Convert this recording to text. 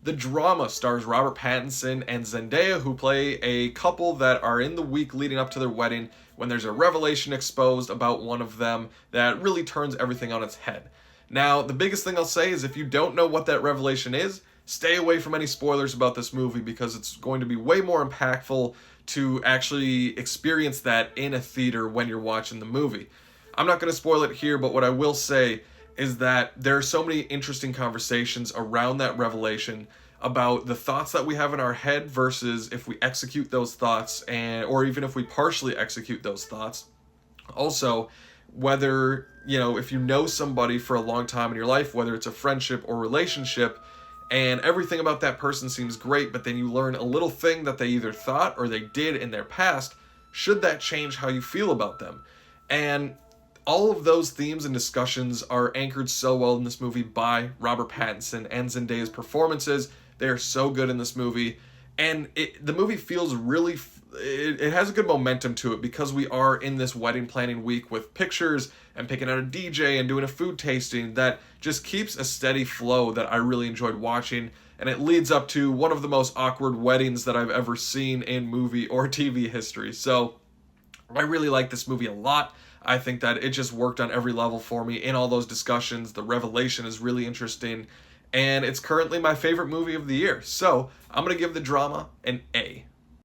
The drama stars Robert Pattinson and Zendaya, who play a couple that are in the week leading up to their wedding when there's a revelation exposed about one of them that really turns everything on its head. Now, the biggest thing I'll say is if you don't know what that revelation is, stay away from any spoilers about this movie because it's going to be way more impactful to actually experience that in a theater when you're watching the movie. I'm not going to spoil it here, but what I will say is that there are so many interesting conversations around that revelation about the thoughts that we have in our head versus if we execute those thoughts, or even if we partially execute those thoughts. Also, whether, if you know somebody for a long time in your life, whether it's a friendship or relationship, and everything about that person seems great, but then you learn a little thing that they either thought or they did in their past, should that change how you feel about them? And all of those themes and discussions are anchored so well in this movie by Robert Pattinson and Zendaya's performances. They are so good in this movie. And the movie feels really, it has a good momentum to it because we are in this wedding planning week with pictures and picking out a DJ and doing a food tasting that just keeps a steady flow that I really enjoyed watching. And it leads up to one of the most awkward weddings that I've ever seen in movie or TV history. So I really like this movie a lot. I think that it just worked on every level for me in all those discussions. The revelation is really interesting, and it's currently my favorite movie of the year. So I'm going to give the drama an A.